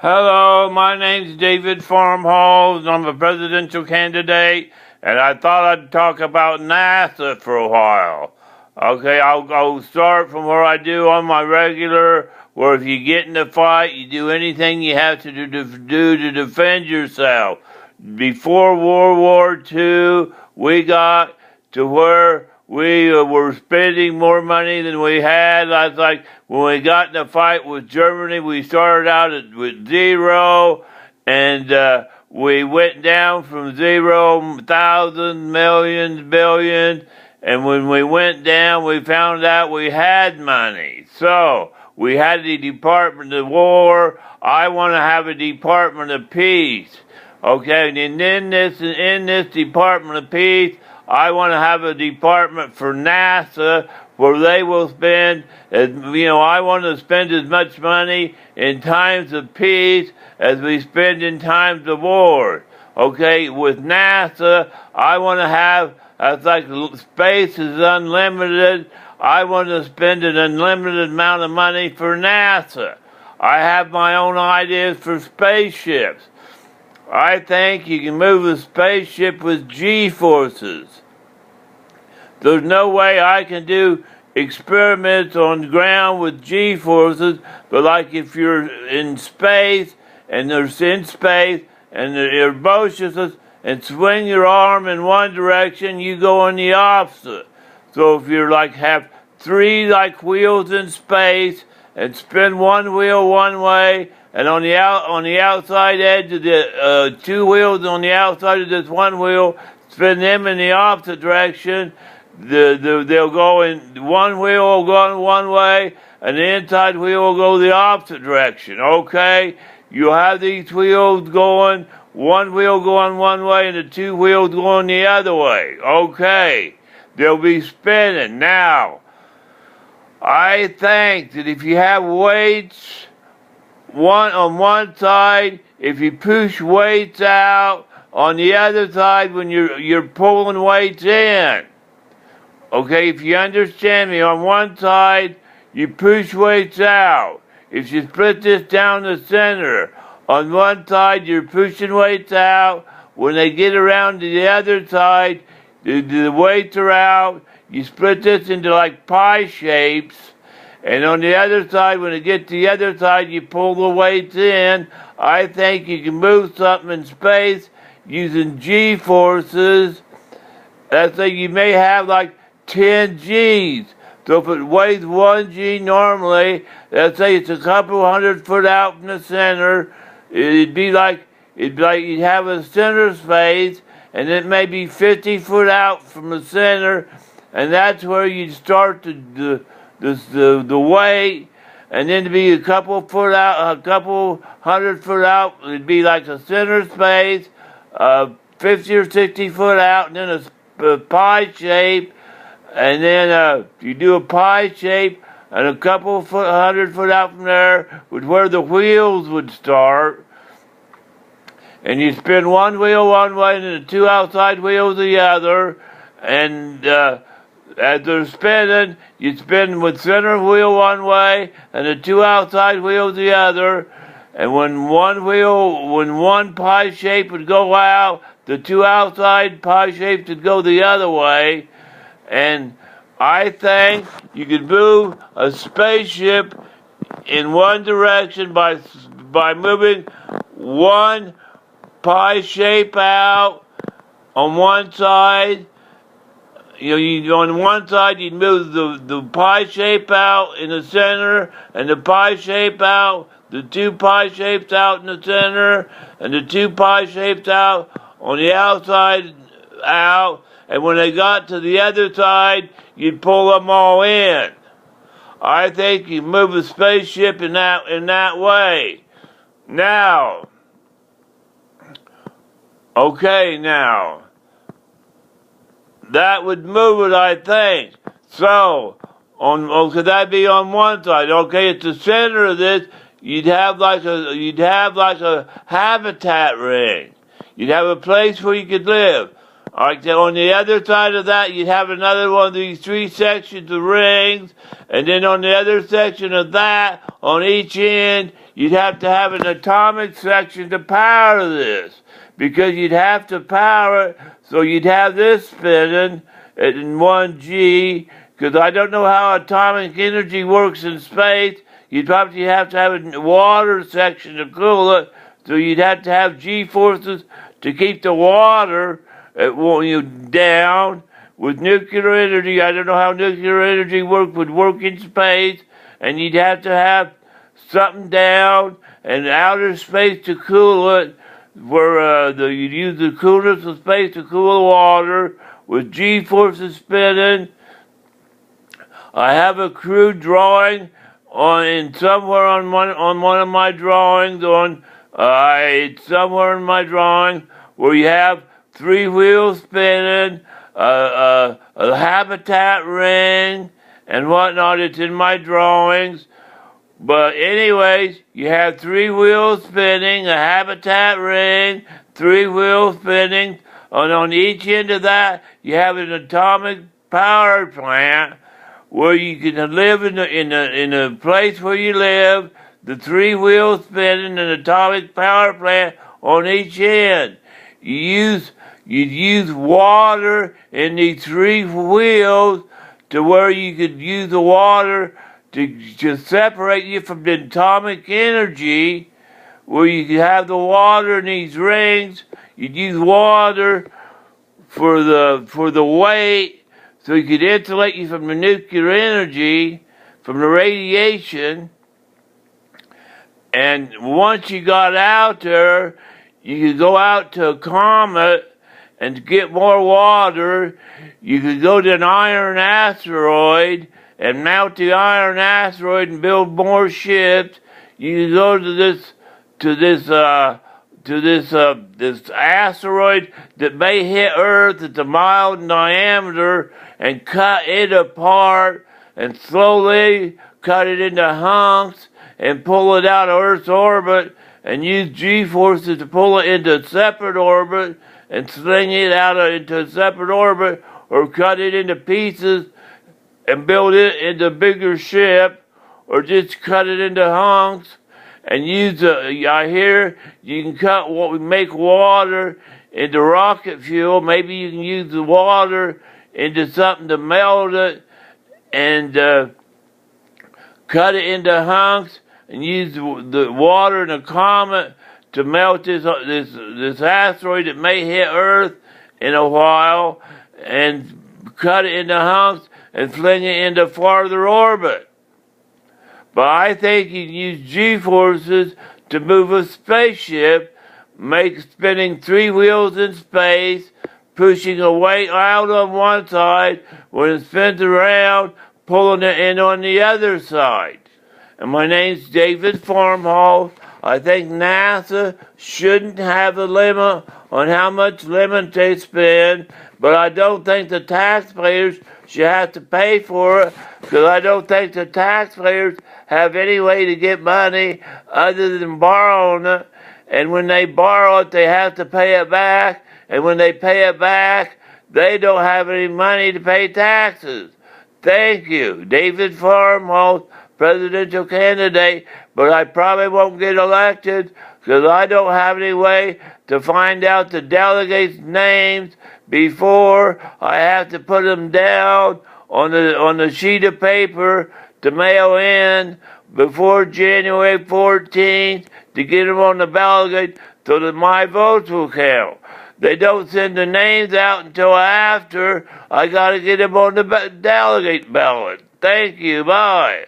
Hello, my name's David Farmhalls. I'm a presidential candidate, and I thought I'd talk about NASA for a while. Okay, I'll start from where I do on my regular, where if you get in a fight, you do anything you have to do to defend yourself. Before World War II, we got to where we were spending more money than we had. I was like, when we got in a fight with Germany, we started out with zero, and we went down from 0,000, millions, billions, and when we went down, we found out we had money. So, we had the Department of War. I want to have a Department of Peace. Okay, and in this Department of Peace, I want to have a department for NASA where they will spend, I want to spend as much money in times of peace as we spend in times of war. Okay, with NASA, I want to have, it's like space is unlimited. I want to spend an unlimited amount of money for NASA. I have my own ideas for spaceships. I think you can move a spaceship with G-forces. There's no way I can do experiments on the ground with G-forces, but like if you're in space, and there's in space, and you're motionless, and swing your arm in one direction, you go in the opposite. So if you're have three wheels in space, and spin one wheel one way, and on the outside edge of the two wheels on the outside of this one wheel, spin them in the opposite direction. They'll go in, one wheel will go in one way, and the inside wheel will go the opposite direction. Okay, you have these wheels going, one wheel going one way, and the two wheels going the other way. Okay, they'll be spinning now. I think that if you have weights on one side, if you push weights out on the other side when you're pulling weights in. Okay, if you understand me, on one side you push weights out. If you split this down the center, on one side you're pushing weights out. When they get around to the other side, the weights are out. You split this into pie shapes, and on the other side, when it gets to the other side, you pull the weights in. I think you can move something in space using G-forces. Let's say you may have 10 G's. So if it weighs 1 G normally, let's say it's a couple 100 foot out from the center, it'd be like you'd have a center space, and it may be 50 foot out from the center, and that's where you'd start the weight, and then to be a couple 100 foot out, it'd be like a center space, 50 or 60 foot out, and then a pie shape, and then you do a pie shape, and a couple 100 foot out from there was where the wheels would start, and you spin one wheel one way, and then the two outside wheels the other, and as they're spinning, you spin with center wheel one way and the two outside wheels the other. And when one pie shape would go out, the two outside pie shapes would go the other way. And I think you could move a spaceship in one direction by moving one pie shape out on one side. On one side, you'd move the pie shape out in the center, and the pie shape out, the two pie shapes out in the center, and the two pie shapes out on the outside out, and when they got to the other side, you'd pull them all in. I think you move a spaceship in that way. Now, that would move it, I think. So, could that be on one side? Okay, at the center of this, you'd have like a habitat ring. You'd have a place where you could live. All right, so on the other side of that, you'd have another one of these three sections of rings, and then on the other section of that, on each end, you'd have to have an atomic section to power this, because you'd have to power it, so you'd have this spinning in 1G, because I don't know how atomic energy works in space. You'd probably have to have a water section to cool it, so you'd have to have G-forces to keep the water down. With nuclear energy, I don't know how nuclear energy would work in space, and you'd have to have something down and outer space to cool it, where you'd use the coolness of space to cool the water with G-forces spinning. I have a crude drawing somewhere on one of my drawings it's somewhere in my drawing where you have three wheels spinning, a habitat ring, and whatnot. It's in my drawings. But anyways, you have three wheels spinning, a habitat ring, three wheels spinning, and on each end of that, you have an atomic power plant where you can live in the place where you live, the three wheels spinning, an atomic power plant on each end. You'd use water in these three wheels to where you could use the water to separate you from the atomic energy, where you could have the water in these rings. You'd use water for the weight, so you could insulate you from the nuclear energy, from the radiation. And once you got out there, you could go out to a comet and get more water. You could go to an iron asteroid and mount the iron asteroid and build more ships. You could go to this asteroid that may hit Earth. It's a mile in diameter, and cut it apart and slowly cut it into hunks and pull it out of Earth's orbit, and use G-forces to pull it into a separate orbit and sling it into a separate orbit, or cut it into pieces and build it into a bigger ship, or just cut it into hunks and use I hear you can make water into rocket fuel. Maybe you can use the water into something to melt it, and cut it into hunks and use the water in a comet to melt this asteroid that may hit Earth in a while, and cut it into hunks and fling it into farther orbit. But I think you can use G-forces to move a spaceship, spinning three wheels in space, pushing a weight out on one side, when it spins around, pulling it in on the other side. And my name's David Farmhall. I think NASA shouldn't have a limit on how much limit they spend, but I don't think the taxpayers should have to pay for it, because I don't think the taxpayers have any way to get money other than borrowing it. And when they borrow it, they have to pay it back. And when they pay it back, they don't have any money to pay taxes. Thank you. David Farmhouse, presidential candidate, but I probably won't get elected because I don't have any way to find out the delegates' names before I have to put them down on the sheet of paper to mail in before January 14th to get them on the ballot so that my votes will count. They don't send the names out until after I got to get them on the delegate ballot. Thank you. Bye.